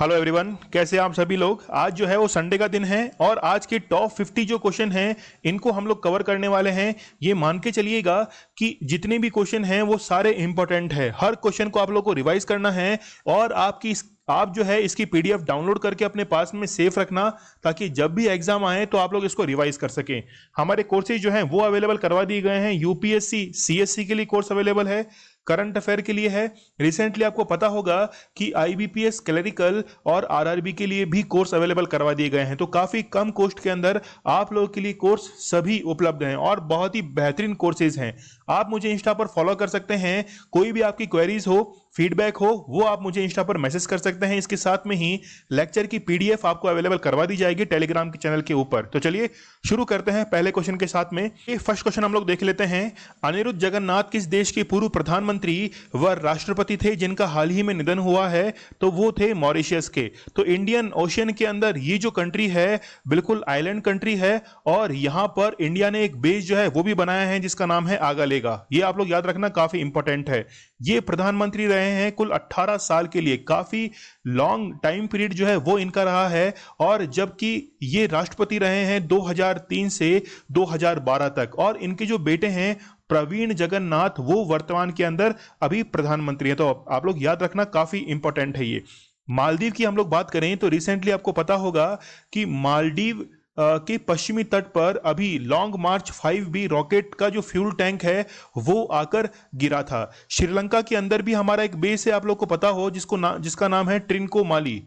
Hello everyone, कैसे हैं आप सभी लोग। आज जो है वो संडे का दिन है और आज के टॉप 50 जो क्वेश्चन हैं इनको हम लोग कवर करने वाले हैं। ये मान के चलिएगा कि जितने भी क्वेश्चन हैं वो सारे इंपॉर्टेंट है। हर क्वेश्चन को आप लोग को रिवाइज करना है और आप जो है इसकी पीडीएफ डाउनलोड करके अपने पास में सेफ रखना, ताकि जब भी एग्जाम आए तो आप लोग इसको रिवाइज कर सकें। हमारे कोर्सेज जो हैं वो अवेलेबल करवा दिए गए हैं। यूपीएससी सीएससी के लिए कोर्स अवेलेबल है, करंट अफेयर के लिए है। रिसेंटली आपको पता होगा कि आईबीपीएस क्लरिकल और आरआरबी के लिए भी कोर्स अवेलेबल करवा दिए गए हैं। तो काफी कम कॉस्ट के अंदर आप लोगों के लिए कोर्स सभी उपलब्ध हैं और बहुत ही बेहतरीन कोर्सेज हैं। आप मुझे इंस्टा पर फॉलो कर सकते हैं। कोई भी आपकी क्वेरीज हो, फीडबैक हो, वो आप मुझे इंस्टा पर मैसेज कर सकते हैं। इसके साथ में ही लेक्चर की पीडीएफ आपको अवेलेबल करवा दी जाएगी टेलीग्राम के चैनल के ऊपर। तो चलिए शुरू करते हैं पहले क्वेश्चन के साथ में। ये फर्स्ट क्वेश्चन हम लोग देख लेते हैं। अनिरुद्ध जगन्नाथ किस देश के पूर्व प्रधानमंत्री व राष्ट्रपति थे जिनका हाल ही में निधन हुआ है? तो वो थे मॉरिशस के। तो इंडियन ओशियन के अंदर ये जो कंट्री है बिल्कुल आइलैंड कंट्री है और यहां पर इंडिया ने एक बेस जो है वो भी बनाया है जिसका नाम है आगालेगा। ये आप लोग याद रखना, काफी इंपॉर्टेंट है। ये प्रधानमंत्री रहे हैं कुल 18 साल के लिए, काफी लॉन्ग टाइम पीरियड जो है वो इनका रहा है। और जबकि ये राष्ट्रपति रहे हैं 2003 से 2012 तक। और इनके जो बेटे हैं प्रवीण जगन्नाथ, वो वर्तमान के अंदर अभी प्रधानमंत्री हैं। तो आप लोग याद रखना, काफी इंपॉर्टेंट है ये। मालदीव की हम लोग बात करें तो रिसेंटली आपको पता होगा कि मालदीव के पश्चिमी तट पर अभी लॉन्ग मार्च 5B रॉकेट का जो फ्यूल टैंक है वो आकर गिरा था। श्रीलंका के अंदर भी हमारा एक बेस है, आप लोग को पता हो, जिसका नाम है ट्रिनकोमाली।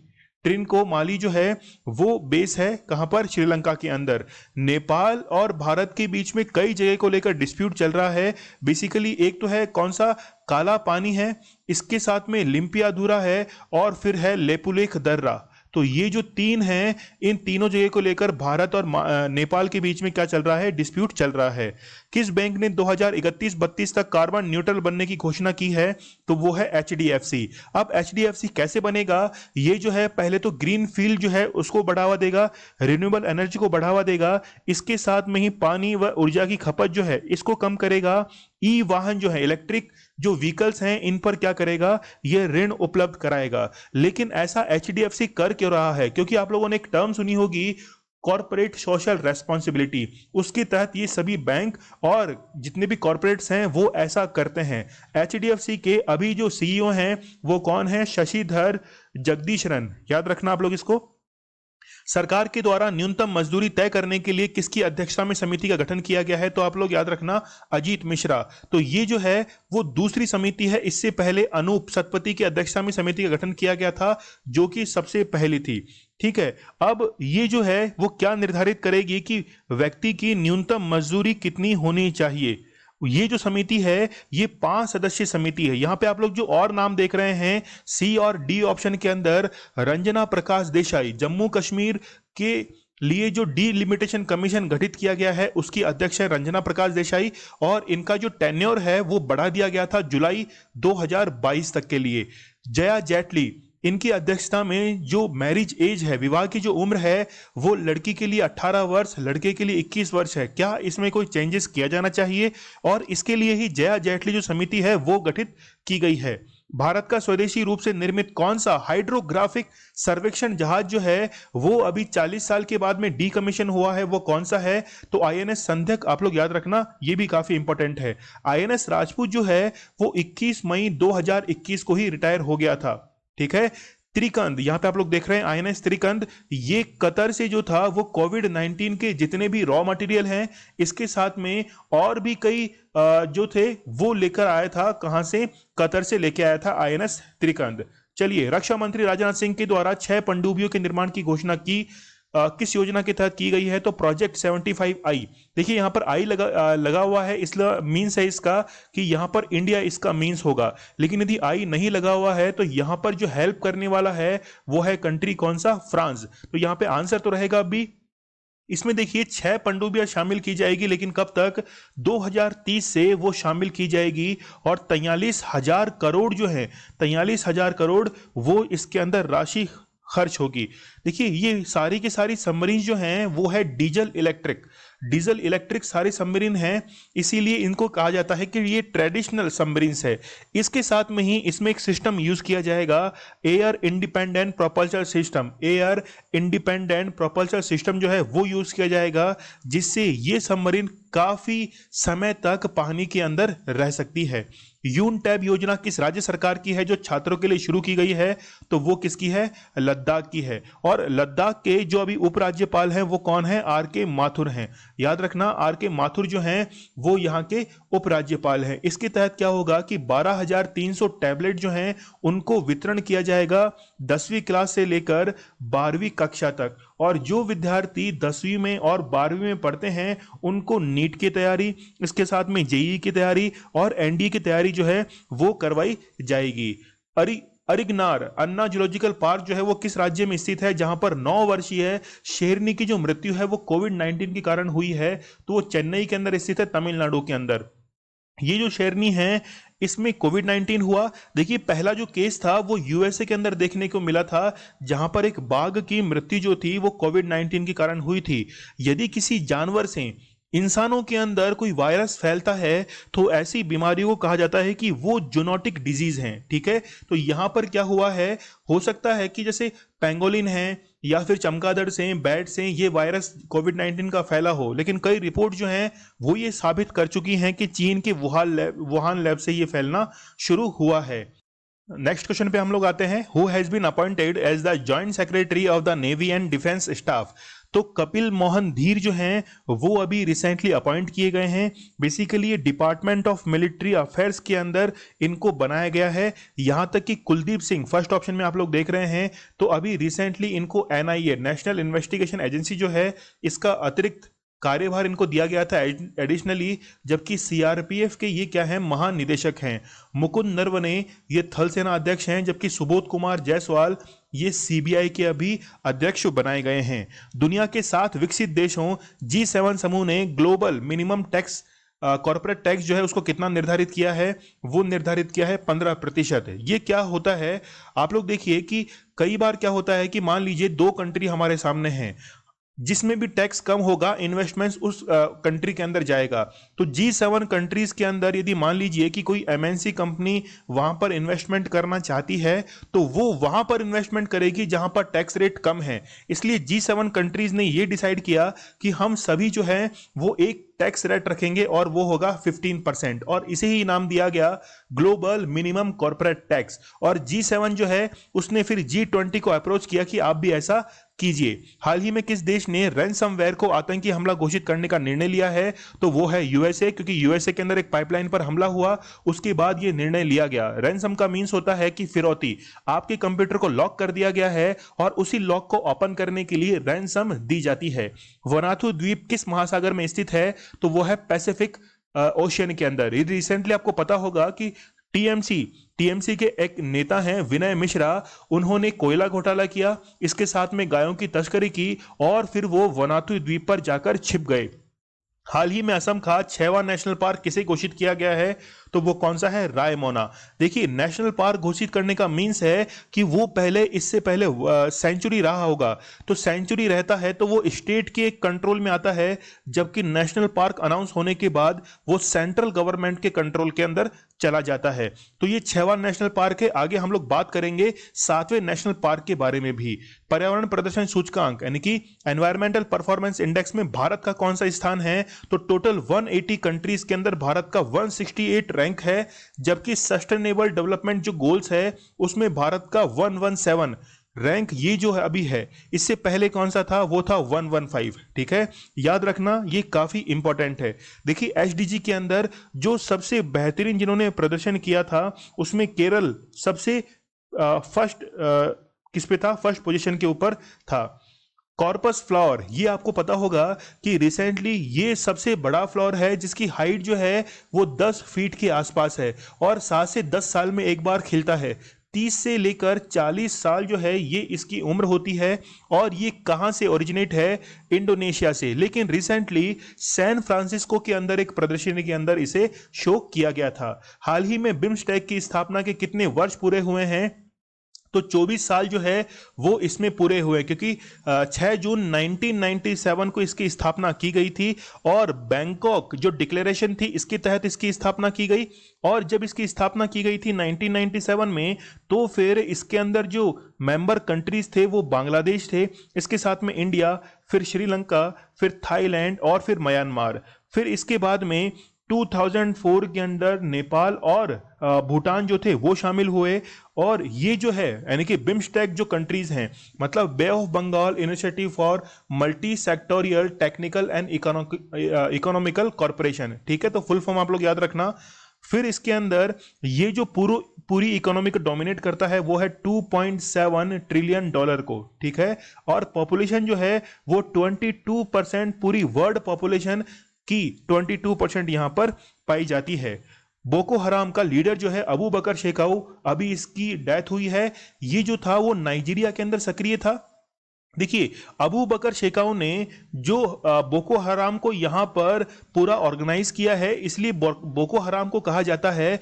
ट्रिनकोमाली जो है वो बेस है कहां पर? श्रीलंका के अंदर। नेपाल और भारत के बीच में कई जगह को लेकर डिस्प्यूट चल रहा है। बेसिकली एक तो है कौन सा, काला पानी है, इसके साथ में लिम्पियाधुरा है और फिर है लेपुलेख दर्रा। तो ये जो तीन हैं, इन तीनों जगह को लेकर भारत और नेपाल के बीच में क्या चल रहा है? डिस्प्यूट चल रहा है। किस बैंक ने 2031-32 तक कार्बन न्यूट्रल बनने की घोषणा की है? तो वो है एचडीएफसी। अब एचडीएफसी कैसे बनेगा? ये जो है पहले तो ग्रीन फील्ड जो है उसको बढ़ावा देगा, रिन्यूएबल एनर्जी को बढ़ावा देगा, इसके साथ में ही पानी व ऊर्जा की खपत जो है इसको कम करेगा। ई वाहन जो है, इलेक्ट्रिक जो व्हीकल्स हैं, इन पर क्या करेगा? ये ऋण उपलब्ध कराएगा। लेकिन ऐसा एचडीएफसी कर क्यों रहा है? क्योंकि आप लोगों ने एक टर्म सुनी होगी, कॉर्पोरेट सोशल रेस्पॉन्सिबिलिटी। उसके तहत ये सभी बैंक और जितने भी कॉर्पोरेट्स हैं वो ऐसा करते हैं। एचडीएफसी के अभी जो सीईओ हैं वो कौन है? शशिधर जगदीशरन। याद रखना आप लोग इसको। सरकार के द्वारा न्यूनतम मजदूरी तय करने के लिए किसकी अध्यक्षता में समिति का गठन किया गया है? तो आप लोग याद रखना, अजीत मिश्रा। तो ये जो है वो दूसरी समिति है। इससे पहले अनूप सतपथी की अध्यक्षता में समिति का गठन किया गया था, जो कि सबसे पहली थी। ठीक है। अब ये जो है वो क्या निर्धारित करेगी कि व्यक्ति की न्यूनतम मजदूरी कितनी होनी चाहिए? ये जो समिति है ये 5 सदस्यीय समिति है। यहां पे आप लोग जो और नाम देख रहे हैं सी और डी ऑप्शन के अंदर, रंजना प्रकाश देसाई, जम्मू कश्मीर के लिए जो डीलिमिटेशन कमीशन गठित किया गया है उसकी अध्यक्ष है रंजना प्रकाश देसाई। और इनका जो टेन्योर है वो बढ़ा दिया गया था जुलाई 2022 तक के लिए। जया जेटली, इनकी अध्यक्षता में जो मैरिज एज है, विवाह की जो उम्र है, वो लड़की के लिए 18 वर्ष, लड़के के लिए 21 वर्ष है। क्या इसमें कोई चेंजेस किया जाना चाहिए? और इसके लिए ही जया जेटली जो समिति है वो गठित की गई है। भारत का स्वदेशी रूप से निर्मित कौन सा हाइड्रोग्राफिक सर्वेक्षण जहाज जो है वो अभी 40 साल के बाद में डीकमीशन हुआ है, वो कौन सा है? तो आईएनएस संध्यक। आप लोग याद रखना, ये भी काफी इंपॉर्टेंट है। आईएनएस राजपूत जो है वो 21 मई 2021 को ही रिटायर हो गया था। ठीक है। त्रिकंद, यहां पे आप लोग देख रहे हैं आईएनएस त्रिकंद, ये कतर से जो था वो कोविड-19 के जितने भी रॉ मटेरियल हैं इसके साथ में और भी कई जो थे वो लेकर आया था। कहां से? कतर से लेके आया था आईएनएस त्रिकंद। चलिए, रक्षा मंत्री राजनाथ सिंह के द्वारा 6 पनडुब्बियों के निर्माण की घोषणा किस योजना के तहत की गई है? तो प्रोजेक्ट 75I। देखिए यहां पर आई लगा हुआ है, इसलिए मीन्स है इसका कि यहां पर इंडिया इसका मीन्स होगा। लेकिन यदि आई नहीं लगा हुआ है तो यहां पर जो हेल्प करने वाला है वो है कंट्री कौन सा? फ्रांस। तो यहां पे आंसर तो रहेगा बी। इसमें देखिए 6 पनडुब्बियां शामिल की जाएगी, लेकिन कब तक? 2030 से वो शामिल की जाएगी। और 43,000 करोड़ जो है, 43,000 करोड़ वो इसके अंदर राशि खर्च होगी। देखिए ये सारी की सारी सबमरीन जो हैं वो है डीजल इलेक्ट्रिक सारे सबमरीन हैं, इसीलिए इनको कहा जाता है कि ये ट्रेडिशनल सबमरीन्स है। इसके साथ में ही इसमें एक सिस्टम यूज किया जाएगा, एयर इंडिपेंडेंट प्रोपल्शन सिस्टम जो है वो यूज किया जाएगा, जिससे ये सबमरीन काफी समय तक पानी के अंदर रह सकती है। यून टैब योजना किस राज्य सरकार की है जो छात्रों के लिए शुरू की गई है? तो वो किसकी है? लद्दाख की है। और लद्दाख के जो अभी उपराज्यपाल हैं वो कौन है? आर के माथुर हैं। याद रखना, आर के माथुर जो हैं वो यहाँ के उपराज्यपाल हैं। इसके तहत क्या होगा कि 12,300 टैबलेट जो हैं उनको वितरण किया जाएगा 10वीं क्लास से लेकर 12वीं कक्षा तक। और जो विद्यार्थी 10वीं में और 12वीं में पढ़ते हैं उनको नीट की तैयारी, इसके साथ में जेईई की तैयारी और एनडीए की तैयारी जो है वो करवाई जाएगी। अरिगनार अन्ना जूलॉजिकल पार्क जो है वो किस राज्य में स्थित है? जहां पर 9 वर्षीय शेरनी की जो मृत्यु है वो कोविड-19 के कारण हुई है, तो वो चेन्नई के अंदर स्थित है, तमिलनाडु के अंदर। ये जो शेरनी है इसमें कोविड-19 हुआ। देखिए पहला जो केस था वो यूएसए के अंदर देखने को मिला था, जहां पर एक बाघ की मृत्यु जो थी वो कोविड-19 के कारण हुई थी। यदि किसी जानवर से इंसानों के अंदर कोई वायरस फैलता है तो ऐसी बीमारियों को कहा जाता है कि वो जूनोटिक डिजीज हैं। ठीक है, तो यहां पर क्या हुआ है, हो सकता है कि जैसे पेंगोलिन है या फिर चमगादड़ से, बैट से ये वायरस कोविड-19 का फैला हो, लेकिन कई रिपोर्ट जो हैं वो ये साबित कर चुकी हैं कि चीन के वुहान लैब से ये फैलना शुरू हुआ है। नेक्स्ट क्वेश्चन पे हम लोग आते हैं, who has been appointed as the joint secretary of the navy and defence staff? तो कपिल मोहन धीर जो हैं वो अभी रिसेंटली अपॉइंट किए गए हैं। बेसिकली ये डिपार्टमेंट ऑफ मिलिट्री अफेयर्स के अंदर इनको बनाया गया है। यहां तक कि कुलदीप सिंह फर्स्ट ऑप्शन में आप लोग देख रहे हैं, तो अभी रिसेंटली इनको एनआईए नेशनल इन्वेस्टिगेशन एजेंसी जो है इसका अतिरिक्त कार्यभार इनको दिया गया था एडिशनली, जबकि सीआरपीएफ के ये क्या है, महानिदेशक हैं। मुकुंद नरवणे ये थल सेना अध्यक्ष हैं, जबकि सुबोध कुमार जायसवाल ये सीबीआई के अभी अध्यक्ष बनाए गए हैं। दुनिया के 7 विकसित देशों G7 समूह ने global minimum tax corporate tax जो है उसको कितना निर्धारित किया है? वो निर्धारित किया है 15%। ये क्या होता है, आप लोग देखिए कि कई बार क्या होता है कि मान लीजिए 2 कंट्री हमारे सामने हैं, जिसमें भी टैक्स कम होगा इन्वेस्टमेंट्स उस कंट्री के अंदर जाएगा। तो G7 कंट्रीज के अंदर यदि मान लीजिए कि कोई एमएनसी कंपनी वहां पर इन्वेस्टमेंट करना चाहती है तो वो वहां पर इन्वेस्टमेंट करेगी जहां पर टैक्स रेट कम है। इसलिए G7 कंट्रीज ने ये डिसाइड किया कि हम सभी जो है वो एक टैक्स रेट रखेंगे और वो होगा 15%, और इसे ही नाम दिया गया ग्लोबल मिनिमम कॉर्पोरेट टैक्स। और G7 जो है उसने फिर G20 को अप्रोच किया कि आप भी ऐसा कीजिए। हाल ही में किस देश ने रैनसमवेयर को आतंकी हमला घोषित करने का निर्णय लिया है? तो वो है यूएसए, क्योंकि यूएसए के अंदर एक पाइपलाइन पर हमला हुआ, उसके बाद ये निर्णय लिया गया। रैनसम का मीन्स होता है कि फिरौती, आपके कंप्यूटर को लॉक कर दिया गया है और उसी लॉक को ओपन करने के लिए रैनसम दी जाती है। वनाथु द्वीप किस महासागर में स्थित है? तो वो है पैसिफिक ओशियन के अंदर। रिसेंटली आपको पता होगा कि टीएमसी के एक नेता हैं विनय मिश्रा, उन्होंने कोयला घोटाला किया, इसके साथ में गायों की तस्करी की और फिर वो वनातु द्वीप पर जाकर छिप गए। हाल ही में असम का 6वां नेशनल पार्क किसे घोषित किया गया है? तो वो कौन सा है? रायमोना। देखिए नेशनल पार्क घोषित करने का मीन्स है कि वो पहले इससे पहले सेंचुरी रहा होगा, तो सेंचुरी रहता है तो वो स्टेट के कंट्रोल में आता है, जबकि नेशनल पार्क अनाउंस होने के बाद वो सेंट्रल गवर्नमेंट के कंट्रोल के अंदर चला जाता है। तो ये 6वां नेशनल पार्क है। आगे हम लोग बात करेंगे 7वें नेशनल पार्क के बारे में भी। पर्यावरण प्रदर्शन सूचकांक यानी कि एनवायरमेंटल परफॉर्मेंस इंडेक्स में भारत का कौन सा स्थान है? तो टोटल 180 कंट्रीज के अंदर भारत का 168 रैंक है, जबकि सस्टेनेबल डेवलपमेंट जो गोल्स है उसमें भारत का 117 रैंक ये जो है अभी है। इससे पहले कौन सा था? वो था 115। ठीक है, याद रखना ये काफी इंपॉर्टेंट है। देखिए एसडीजी के अंदर जो सबसे बेहतरीन जिन्होंने प्रदर्शन किया था उसमें केरल सबसे फर्स्ट किस पे था? फर्स्ट पोजीशन के ऊपर था। कॉर्पस फ्लावर, ये आपको पता होगा कि रिसेंटली ये सबसे बड़ा फ्लावर है जिसकी हाइट जो है वो 10 फीट के आसपास है और 7 से 10 साल में एक बार खिलता है। 30 से लेकर 40 साल जो है ये इसकी उम्र होती है और ये कहाँ से ओरिजिनेट है? इंडोनेशिया से। लेकिन रिसेंटली सैन फ्रांसिस्को के अंदर एक प्रदर्शनी के अंदर इसे शो किया गया था। हाल ही में बिम्स्टेक की स्थापना के कितने वर्ष पूरे हुए हैं? तो 24 साल जो है वो इसमें पूरे हुए, क्योंकि 6 जून 1997 को इसकी स्थापना की गई थी और बैंकॉक जो डिक्लेरेशन थी इसके तहत इसकी स्थापना की गई। और जब इसकी स्थापना की गई थी 1997 में, तो फिर इसके अंदर जो मेंबर कंट्रीज थे वो बांग्लादेश थे, इसके साथ में इंडिया, फिर श्रीलंका, फिर थाईलैंड और फिर म्यांमार। फिर इसके बाद में 2004 के अंदर नेपाल और भूटान जो थे वो शामिल हुए। और ये जो है यानी कि बिम्स्टेक जो कंट्रीज हैं, मतलब bay of Bengal initiative for multi sectoral technical and economical corporation, ठीक है, तो फुल फॉर्म आप लोग याद रखना। फिर इसके अंदर ये जो पूरी इकोनॉमी को डोमिनेट करता है वो है 2.7 ट्रिलियन डॉलर को, ठीक है। और पॉपुलेशन जो है वो 22%, पूरी वर्ल्ड पॉपुलेशन की 22% यहां पर पाई जाती है। बोको हराम का लीडर जो है अबू बकर शेकाऊ, अभी इसकी डेथ हुई है। ये जो था वो नाइजीरिया के अंदर सक्रिय था। देखिए, अबू बकर शेकाऊ ने जो बोको हराम को यहां पर पूरा ऑर्गेनाइज किया है, इसलिए बोको हराम को कहा जाता है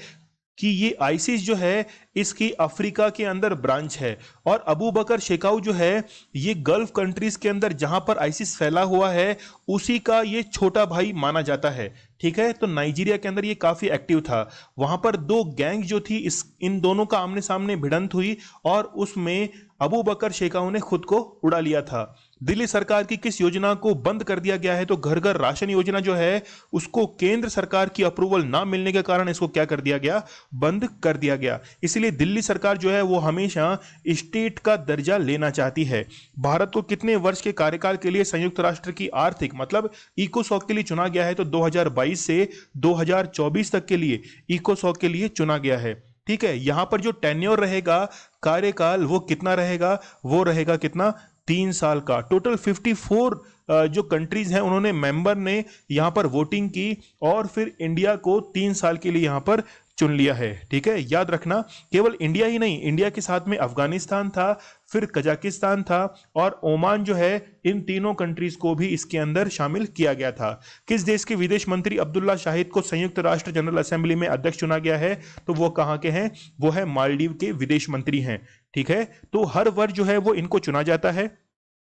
कि ये आईसिस जो है इसकी अफ्रीका के अंदर ब्रांच है। और अबू बकर शेकाऊ जो है ये गल्फ कंट्रीज के अंदर जहां पर आईसिस फैला हुआ है उसी का ये छोटा भाई माना जाता है, ठीक है। तो नाइजीरिया के अंदर ये काफी एक्टिव था। वहां पर दो गैंग जो थी इन दोनों का आमने सामने भिड़ंत हुई और उसमें अबू बकर शेकाऊ ने खुद को उड़ा लिया था। दिल्ली सरकार की किस योजना को बंद कर दिया गया है? तो घर घर राशन योजना जो है उसको केंद्र सरकार की अप्रूवल ना मिलने के कारण इसको क्या कर दिया गया? बंद कर दिया गया। इसलिए दिल्ली सरकार जो है वो हमेशा स्टेट का दर्जा लेना चाहती है। भारत को कितने वर्ष के कार्यकाल के लिए संयुक्त राष्ट्र की आर्थिक मतलब इकोसॉक के लिए चुना गया है? तो 2022 से 2024 तक के लिए इकोसॉक के लिए चुना गया है, ठीक है। यहां पर जो टेन्योर रहेगा, कार्यकाल, वो कितना रहेगा? वो रहेगा कितना? 3 साल का। टोटल 54 जो कंट्रीज हैं उन्होंने मेंबर ने यहां पर वोटिंग की और फिर इंडिया को 3 साल के लिए यहां पर चुन लिया है, ठीक है। याद रखना, केवल इंडिया ही नहीं, इंडिया के साथ में अफगानिस्तान था, फिर कजाकिस्तान था और ओमान जो है, इन तीनों कंट्रीज को भी इसके अंदर शामिल किया गया था। किस देश के विदेश मंत्री अब्दुल्ला शाहिद को संयुक्त राष्ट्र जनरल असेंबली में अध्यक्ष चुना गया है? तो वो कहां के हैं? वो है मालदीव के विदेश मंत्री हैं, ठीक है। तो हर वर्ष जो है वो इनको चुना जाता है।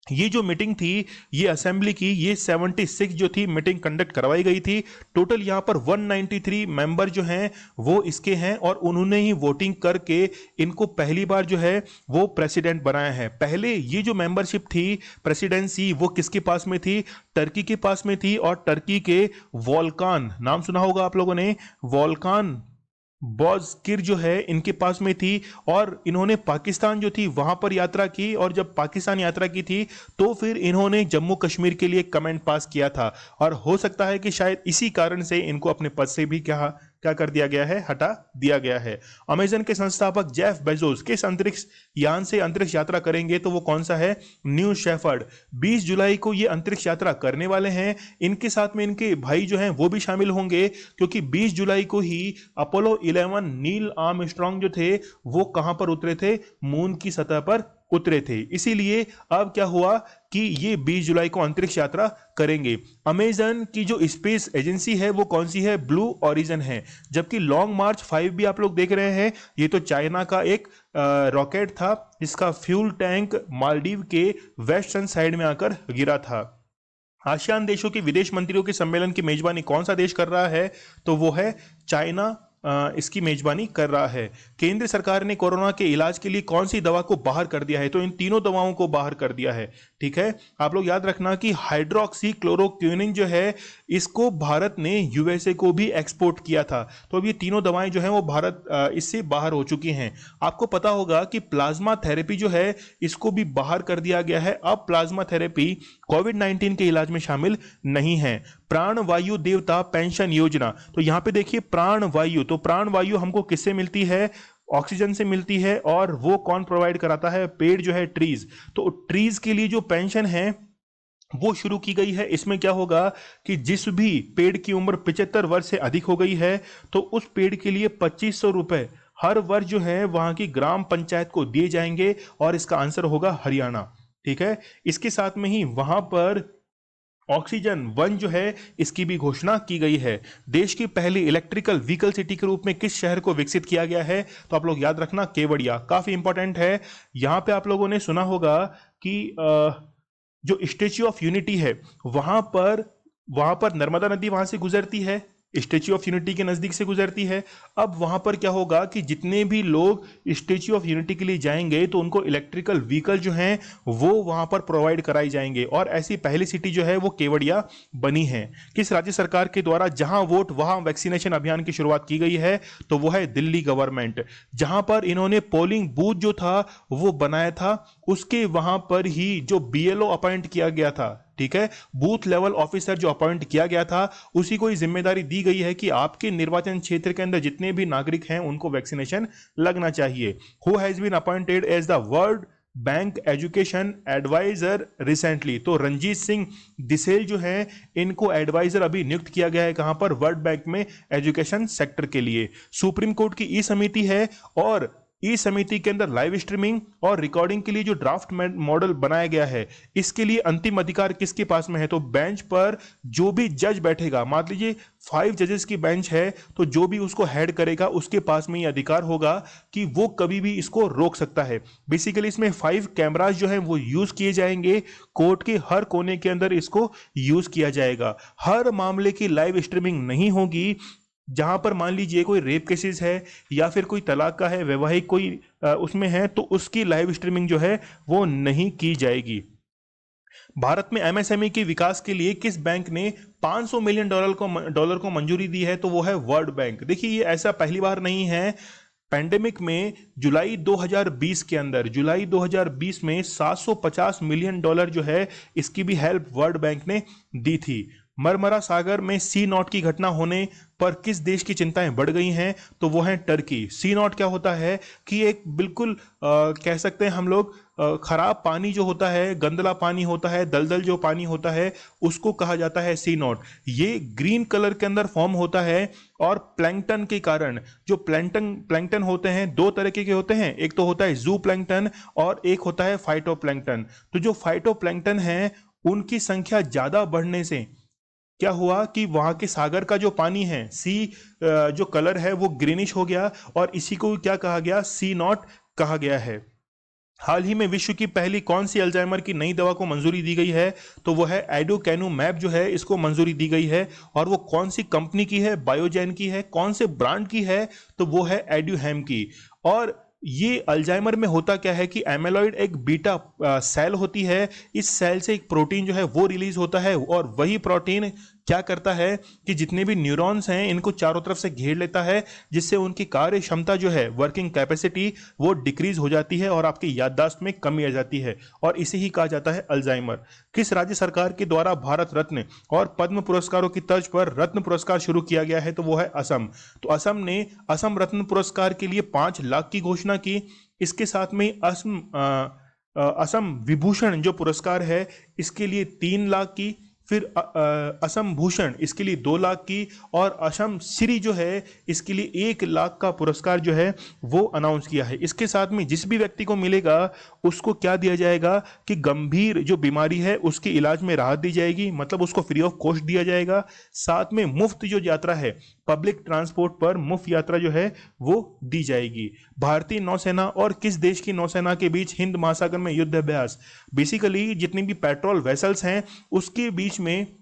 ये जो मीटिंग थी ये असेंबली की, ये 76 जो थी मीटिंग कंडक्ट करवाई गई थी। टोटल यहां पर 193 मेंबर जो हैं वो इसके हैं और उन्होंने ही वोटिंग करके इनको पहली बार जो है वो प्रेसिडेंट बनाया है। पहले ये जो मेंबरशिप थी, प्रेसिडेंसी, वो किसके पास में थी? टर्की के पास में थी। और टर्की के वोल्कान, नाम सुना होगा आप लोगों ने, वोल्कान बॉज़किर जो है इनके पास में थी। और इन्होंने पाकिस्तान जो थी वहां पर यात्रा की और जब पाकिस्तान यात्रा की थी तो फिर इन्होंने जम्मू कश्मीर के लिए कमेंट पास किया था। और हो सकता है कि शायद इसी कारण से इनको अपने पद से भी क्या कर दिया गया है? हटा दिया गया है। अमेजन के संस्थापक जेफ बेजोस किस अंतरिक्ष यान से अंतरिक्ष यात्रा करेंगे? तो वो कौन सा है? New shepherd. 20 जुलाई को ये अंतरिक्ष यात्रा करने वाले हैं। इनके साथ में इनके भाई जो हैं वो भी शामिल होंगे, क्योंकि 20 जुलाई को ही अपोलो 11 नील आर्मस्ट्रांग जो थे वो कहां पर उतरे थे? मून की सतह पर उतरे थे। इसीलिए अब क्या हुआ कि ये 20 जुलाई को अंतरिक्ष यात्रा करेंगे। अमेजन की जो स्पेस एजेंसी है वो कौन सी है? ब्लू ओरिजिन है। जबकि लॉन्ग मार्च 5 भी आप लोग देख रहे हैं, ये तो चाइना का एक रॉकेट था जिसका फ्यूल टैंक मालदीव के वेस्टर्न साइड में आकर गिरा था। आसियान देशों के विदेश मंत्रियों के सम्मेलन की मेजबानी कौन सा देश कर रहा है? तो वो है चाइना, इसकी मेजबानी कर रहा है। केंद्र सरकार ने कोरोना के इलाज के लिए कौन सी दवा को बाहर कर दिया है? तो इन तीनों दवाओं को बाहर कर दिया है, ठीक है। आप लोग याद रखना कि हाइड्रोक्सी क्लोरोक्विनिन जो है इसको भारत ने यूएसए को भी एक्सपोर्ट किया था। तो अब ये तीनों दवाएं जो हैं वो भारत इससे बाहर हो चुकी हैं। आपको पता होगा कि प्लाज्मा थेरेपी जो है इसको भी बाहर कर दिया गया है। अब प्लाज्मा थेरेपी कोविड-19 के इलाज में शामिल नहीं है। प्राण वायु देवता पेंशन योजना, तो यहां पे देखिए प्राण वायु, तो प्राण वायु हमको किससे मिलती है? ऑक्सीजन से मिलती है। और वो कौन प्रोवाइड कराता है? पेड़ जो है, ट्रीज। तो ट्रीज के लिए जो पेंशन है वो शुरू की गई है। इसमें क्या होगा कि जिस भी पेड़ की उम्र 75 वर्ष से अधिक हो गई है तो उस पेड़ के लिए 2500 रुपए हर वर्ष जो है वहां की ग्राम पंचायत को दिए जाएंगे। और इसका आंसर होगा हरियाणा, ठीक है। इसके साथ में ही वहां पर ऑक्सीजन वन जो है इसकी भी घोषणा की गई है। देश की पहली इलेक्ट्रिकल व्हीकल सिटी के रूप में किस शहर को विकसित किया गया है? तो आप लोग याद रखना केवड़िया, काफी इंपॉर्टेंट है। यहां पे आप लोगों ने सुना होगा कि जो स्टेच्यू ऑफ यूनिटी है वहां पर नर्मदा नदी वहां से गुजरती है, स्टेच्यू ऑफ यूनिटी के नजदीक से गुजरती है। अब वहां पर क्या होगा कि जितने भी लोग स्टेच्यू ऑफ यूनिटी के लिए जाएंगे तो उनको इलेक्ट्रिकल व्हीकल जो हैं वो वहां पर प्रोवाइड कराई जाएंगे, और ऐसी पहली सिटी जो है वो केवड़िया बनी है। किस राज्य सरकार के द्वारा जहां वोट वहां वैक्सीनेशन अभियान की शुरुआत की गई है? तो वो है दिल्ली गवर्नमेंट, जहां पर इन्होंने पोलिंग बूथ जो था वो बनाया था, उसके वहां पर ही जो बीएलओ अपॉइंट किया गया था, ठीक है, बूथ लेवल ऑफिसर जो अपॉइंट किया गया था, उसी को ही जिम्मेदारी दी गई है कि आपके निर्वाचन क्षेत्र के अंदर जितने भी नागरिक हैं उनको वैक्सीनेशन लगना चाहिए। Who has been appointed as the World Bank education adviser recently? तो रंजीत सिंह दिसेल जो है इनको एडवाइजर अभी नियुक्त किया गया है, कहां पर? वर्ल्ड बैंक में एजुकेशन सेक्टर के लिए। सुप्रीम कोर्ट की ई समिति है, और ई समिति के अंदर लाइव स्ट्रीमिंग और रिकॉर्डिंग के लिए जो ड्राफ्ट मॉडल बनाया गया है, इसके लिए अंतिम अधिकार किसके पास में है? तो बेंच पर जो भी जज बैठेगा, मान लीजिए 5 जजेस की बेंच है, तो जो भी उसको हेड करेगा उसके पास में ये अधिकार होगा कि वो कभी भी इसको रोक सकता है। बेसिकली इसमें 5 कैमरास जो है वो यूज किए जाएंगे, कोर्ट के हर कोने के अंदर इसको यूज किया जाएगा। हर मामले की लाइव स्ट्रीमिंग नहीं होगी। जहां पर मान लीजिए कोई रेप केसेस है या फिर कोई तलाक का है, वैवाहिक कोई उसमें है, तो उसकी लाइव स्ट्रीमिंग जो है वो नहीं की जाएगी। भारत में एमएसएमई के विकास के लिए किस बैंक ने 500 मिलियन डॉलर को मंजूरी दी है? तो वो है वर्ल्ड बैंक। देखिए ये ऐसा पहली बार नहीं है। पैंडेमिक में जुलाई 2020 में 750 मिलियन डॉलर जो है इसकी भी हेल्प वर्ल्ड बैंक ने दी थी। मरमरा सागर में सी नॉट की घटना होने पर किस देश की चिंताएं बढ़ गई हैं? तो वो है टर्की। सी नॉट क्या होता है कि एक बिल्कुल कह सकते हैं हम लोग खराब पानी जो होता है, गंदला पानी होता है, दलदल जो पानी होता है, उसको कहा जाता है सी नॉट। ये ग्रीन कलर के अंदर फॉर्म होता है, और प्लैंकटन के कारण जो प्लैंकटन होते हैं, 2 तरह के होते हैं, एक तो होता है जू प्लैंकटन और एक होता है फाइटो प्लैंकटन। तो जो फाइटो प्लैंकटन है उनकी संख्या ज्यादा बढ़ने से क्या हुआ कि वहां के सागर का जो पानी है, जो कलर है वो ग्रीनिश हो गया, और इसी को क्या कहा गया? सी नॉट कहा गया है। हाल ही में विश्व की पहली कौन सी अल्जाइमर की नई दवा को मंजूरी दी गई है? तो वो है एडुकैनुमैब जो है इसको मंजूरी दी गई है, और वो कौन सी कंपनी की है? बायोजेन की है। कौन से ब्रांड की है? तो वो है एड्यूहेम की। और ये अल्जाइमर में होता क्या है कि एमेलॉइड एक बीटा सेल होती है, इस सेल से एक प्रोटीन जो है वो रिलीज होता है, और वही प्रोटीन क्या करता है कि जितने भी न्यूरॉन्स हैं इनको चारों तरफ से घेर लेता है, जिससे उनकी कार्य क्षमता जो है, वर्किंग कैपेसिटी, वो डिक्रीज हो जाती है और आपकी याददाश्त में कमी आ जाती है, और इसे ही कहा जाता है अल्जाइमर। किस राज्य सरकार के द्वारा भारत रत्न और पद्म पुरस्कारों की तर्ज पर रत्न पुरस्कार शुरू किया गया है? तो वो है असम। तो असम ने असम रत्न पुरस्कार के लिए 5 लाख की घोषणा की। इसके साथ में असम विभूषण जो पुरस्कार है इसके लिए 3 लाख की, फिर असम भूषण इसके लिए 2 लाख की, और असम श्री जो है इसके लिए 1 लाख का पुरस्कार जो है वो अनाउंस किया है। इसके साथ में जिस भी व्यक्ति को मिलेगा उसको क्या दिया जाएगा कि गंभीर जो बीमारी है उसके इलाज में राहत दी जाएगी, मतलब उसको फ्री ऑफ कॉस्ट दिया जाएगा। साथ में मुफ्त जो यात्रा है, पब्लिक ट्रांसपोर्ट पर मुफ्त यात्रा जो है वो दी जाएगी। भारतीय नौसेना और किस देश की नौसेना के बीच हिंद महासागर में युद्ध अभ्यास? बेसिकली जितनी भी पेट्रोल वेसल्स हैं उसके बीच में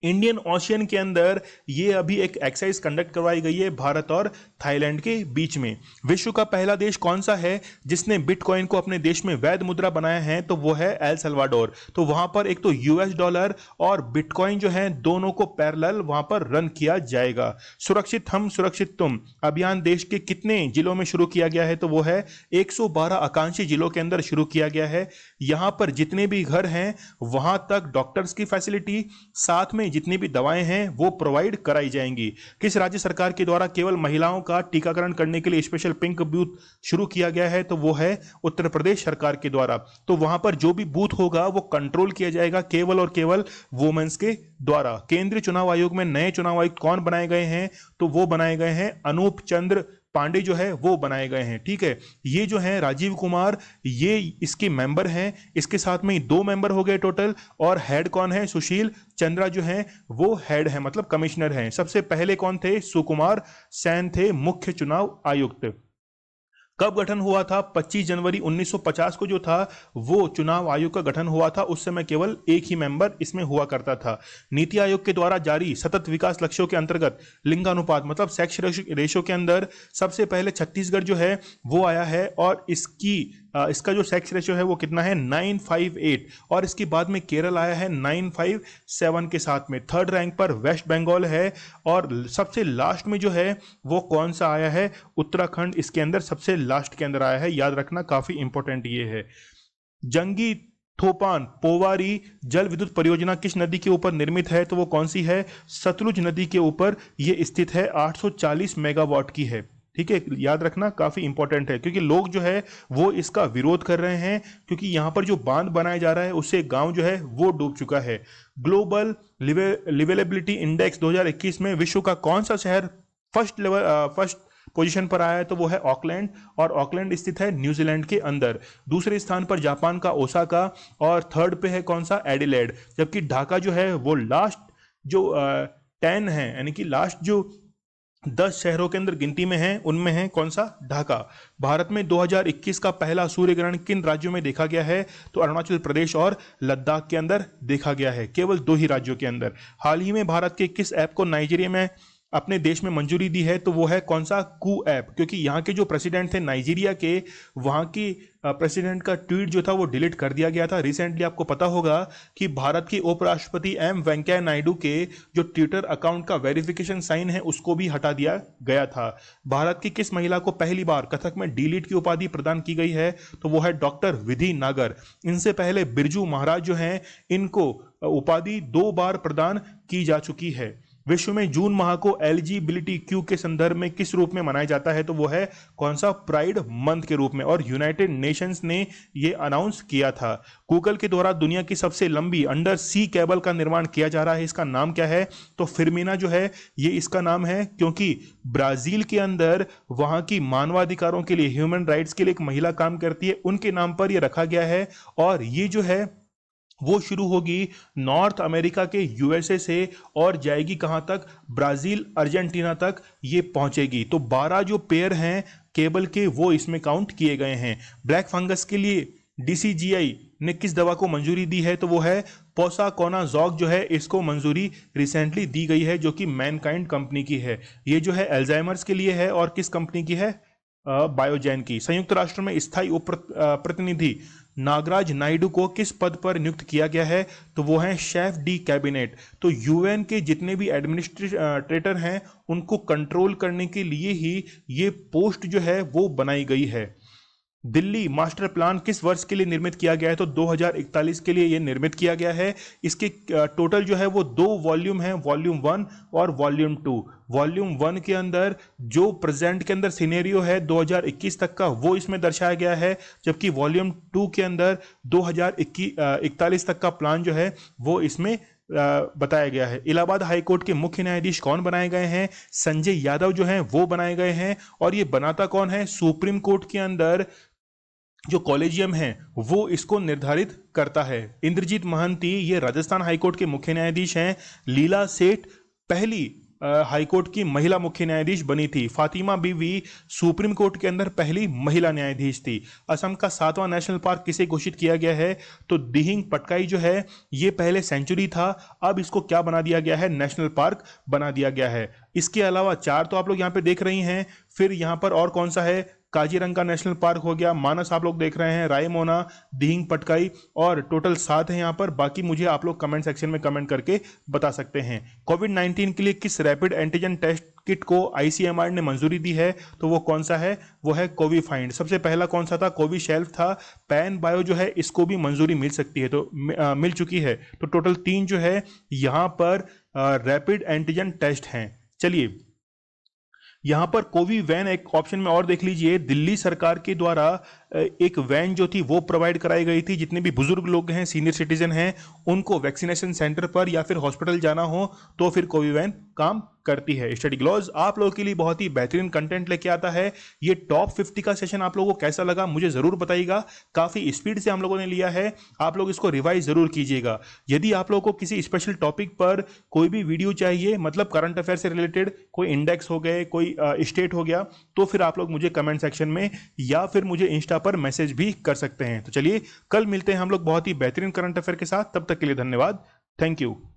इंडियन ओशियन के अंदर ये अभी एक एक्सरसाइज कंडक्ट करवाई गई है भारत और थाईलैंड के बीच में। विश्व का पहला देश कौन सा है जिसने बिटकॉइन को अपने देश में वैध मुद्रा बनाया है? तो वो है एल सल्वाडोर। तो वहां पर एक तो यूएस डॉलर और बिटकॉइन जो है दोनों को पैरेलल वहां पर रन किया जाएगा। सुरक्षित हम सुरक्षित तुम अभियान देश के कितने जिलों में शुरू किया गया है? तो वो है 112 आकांक्षी जिलों के अंदर शुरू किया गया है। यहां पर जितने भी घर हैं वहां तक डॉक्टर्स की फैसिलिटी, साथ में जितनी भी दवाएं हैं वो प्रोवाइड कराई जाएंगी। किस राज्य सरकार के द्वारा केवल महिलाओं का टीकाकरण करने के लिए स्पेशल पिंक बूथ शुरू किया गया है? तो वो है उत्तर प्रदेश सरकार के द्वारा। तो वहां पर जो भी बूथ होगा वो कंट्रोल किया जाएगा केवल और केवल वुमेन्स के द्वारा। केंद्रीय चुनाव आयोग में नए चुनाव आयुक्त कौन बनाए गए हैं? तो वो बनाए गए हैं अनूप चंद्र पांडे जो है वो बनाए गए हैं। ठीक है, ये जो है राजीव कुमार, ये इसके मेंबर हैं, इसके साथ में 2 मेंबर हो गए टोटल। और हेड कौन है? सुशील चंद्रा जो है वो हेड है, मतलब कमिश्नर हैं। सबसे पहले कौन थे? सुकुमार सेन थे मुख्य चुनाव आयुक्त। कब गठन हुआ था? 25 जनवरी 1950 को जो था वो चुनाव आयोग का गठन हुआ था। उस समय केवल एक ही मेंबर इसमें हुआ करता था। नीति आयोग के द्वारा जारी सतत विकास लक्ष्यों के अंतर्गत लिंगानुपात मतलब सेक्स रेशो के अंदर सबसे पहले छत्तीसगढ़ जो है वो आया है, और इसका जो सेक्स रेशो है वो कितना है? 958। और इसके बाद में केरल आया है 957 के साथ में। थर्ड रैंक पर वेस्ट बंगाल है, और सबसे लास्ट में जो है वो कौन सा आया है? उत्तराखंड इसके अंदर सबसे लास्ट के अंदर आया है। याद रखना, काफी इंपॉर्टेंट ये है। जंगी थोपान पोवारी जल विद्युत परियोजना किस नदी के ऊपर निर्मित है? तो वो कौन सी है? सतलुज नदी के ऊपर ये स्थित है, 840 मेगावाट की है। ठीक है, याद रखना, काफी इंपॉर्टेंट है, क्योंकि लोग जो है वो इसका विरोध कर रहे हैं, क्योंकि यहां पर जो बांध बनाया जा रहा है उससे गांव जो है वो डूब चुका है। ग्लोबल लिवेलेबिलिटी इंडेक्स 2021 में विश्व का कौन सा शहर फर्स्ट पोजीशन पर आया है? तो वो है ऑकलैंड, और ऑकलैंड स्थित है न्यूजीलैंड के अंदर। दूसरे स्थान पर जापान का ओसाका, और थर्ड पे है कौन सा? एडिलेड। जबकि ढाका जो है वो लास्ट जो 10 है, यानी कि लास्ट जो 10 शहरों के अंदर गिनती में है, उनमें है कौन सा? ढाका। भारत में 2021 का पहला सूर्य ग्रहण किन राज्यों में देखा गया है? तो अरुणाचल प्रदेश और लद्दाख के अंदर देखा गया है, केवल 2 ही राज्यों के अंदर। हाल ही में भारत के किस ऐप को नाइजीरिया में अपने देश में मंजूरी दी है? तो वो है कौन सा? कू ऐप। क्योंकि यहाँ के जो प्रेसिडेंट थे नाइजीरिया के, वहाँ की प्रेसिडेंट का ट्वीट जो था वो डिलीट कर दिया गया था। रिसेंटली आपको पता होगा कि भारत के उपराष्ट्रपति एम वेंकैया नायडू के जो ट्विटर अकाउंट का वेरिफिकेशन साइन है उसको भी हटा दिया गया था। भारत की किस महिला को पहली बार कथक में डी.लिट की उपाधि प्रदान की गई है? तो वो है डॉक्टर विधि नागर। इनसे पहले बिरजू महाराज जो हैं, इनको उपाधि 2 बार प्रदान की जा चुकी है। विश्व में जून माह को LGBTQ के संदर्भ में किस रूप में मनाया जाता है? तो वो है कौन सा? प्राइड मंथ के रूप में, और यूनाइटेड नेशंस ने ये अनाउंस किया था। गूगल के द्वारा दुनिया की सबसे लंबी अंडर सी केबल का निर्माण किया जा रहा है, इसका नाम क्या है? तो फिरमिना जो है ये इसका नाम है, क्योंकि ब्राजील के अंदर वहां की मानवाधिकारों के लिए, ह्यूमन राइट्स के लिए एक महिला काम करती है, उनके नाम पर यह रखा गया है। और ये जो है वो शुरू होगी नॉर्थ अमेरिका के USA से, और जाएगी कहां तक? ब्राजील अर्जेंटीना तक ये पहुंचेगी। तो 12 जो पेयर हैं केबल के वो इसमें काउंट किए गए हैं। ब्लैक फंगस के लिए DCGI ने किस दवा को मंजूरी दी है? तो वो है पोसाकोनाजॉग जो है, इसको मंजूरी रिसेंटली दी गई है, जो कि मैनकाइंड कंपनी की है। ये जो है अल्जाइमर्स के लिए है, और किस कंपनी की है? बायोजेन की। संयुक्त राष्ट्र में स्थायी उप प्रतिनिधि नागराज नायडू को किस पद पर नियुक्त किया गया है? तो वो है शेफ डी कैबिनेट। तो UN के जितने भी एडमिनिस्ट्रेटर हैं उनको कंट्रोल करने के लिए ही ये पोस्ट जो है वो बनाई गई है। दिल्ली मास्टर प्लान किस वर्ष के लिए निर्मित किया गया है? तो 2041 के लिए यह निर्मित किया गया है। इसके टोटल जो है वो 2 वॉल्यूम है, वॉल्यूम 1 और वॉल्यूम 2। वॉल्यूम 1 के अंदर जो प्रेजेंट के अंदर सिनेरियो है 2021 तक का वो इसमें दर्शाया गया है, जबकि वॉल्यूम 2 के अंदर 2041 तक का प्लान जो है वो इसमें बताया गया है। इलाहाबाद हाईकोर्ट के मुख्य न्यायाधीश कौन बनाए गए हैं? संजय यादव जो हैं वो बनाए गए हैं। और ये बनाता कौन है? सुप्रीम कोर्ट के अंदर जो कॉलेजियम है वो इसको निर्धारित करता है। इंद्रजीत महांती ये राजस्थान हाईकोर्ट के मुख्य न्यायाधीश हैं। लीला सेठ पहली हाईकोर्ट की महिला मुख्य न्यायाधीश बनी थी। फातिमा बीवी सुप्रीम कोर्ट के अंदर पहली महिला न्यायाधीश थी। असम का 7वां नेशनल पार्क किसे घोषित किया गया है? तो दिहिंग पटकाई जो है ये पहले सेंचुरी था, अब इसको क्या बना दिया गया है? नेशनल पार्क बना दिया गया है। इसके अलावा 4 तो आप लोग यहाँ पे देख रही हैं, फिर यहाँ पर और कौन सा है? काजीरंगा नेशनल पार्क हो गया, मानस आप लोग देख रहे हैं, रायमोना, दिहिंग पटकाई, और टोटल 7 है यहाँ पर। बाकी मुझे आप लोग कमेंट सेक्शन में कमेंट करके बता सकते हैं। कोविड-19 के लिए किस रैपिड एंटीजन टेस्ट किट को ICMR ने मंजूरी दी है? तो वो कौन सा है? वो है कोविफाइंड। सबसे पहला कौन सा था? कोविशेल्फ था। पैन बायो जो है इसको भी मंजूरी मिल सकती है, तो मिल चुकी है। तो टोटल 3 जो है यहाँ पर रैपिड एंटीजन टेस्ट हैं। चलिए यहां पर कोवी वैन एक ऑप्शन में और देख लीजिए। दिल्ली सरकार के द्वारा एक वैन जो थी वो प्रोवाइड कराई गई थी। जितने भी बुजुर्ग लोग हैं, सीनियर सिटीजन हैं, उनको वैक्सीनेशन सेंटर पर या फिर हॉस्पिटल जाना हो तो फिर कोवी वैन काम करती है। स्टडी ग्लॉस आप लोगों के लिए बहुत ही बेहतरीन कंटेंट लेके आता है। ये टॉप 50 का सेशन आप लोगों को कैसा लगा मुझे जरूर बताइएगा। काफी स्पीड से हम लोगों ने लिया है, आप लोग इसको रिवाइज जरूर कीजिएगा। यदि आप लोगों को किसी स्पेशल टॉपिक पर कोई भी वीडियो चाहिए, मतलब करंट अफेयर से रिलेटेड, कोई इंडेक्स हो गए, कोई स्टेट हो गया, तो फिर आप लोग मुझे कमेंट सेक्शन में या फिर मुझे इंस्टा पर मैसेज भी कर सकते हैं। तो चलिए कल मिलते हैं हम लोग बहुत ही बेहतरीन करंट अफेयर के साथ। तब तक के लिए धन्यवाद। Thank you.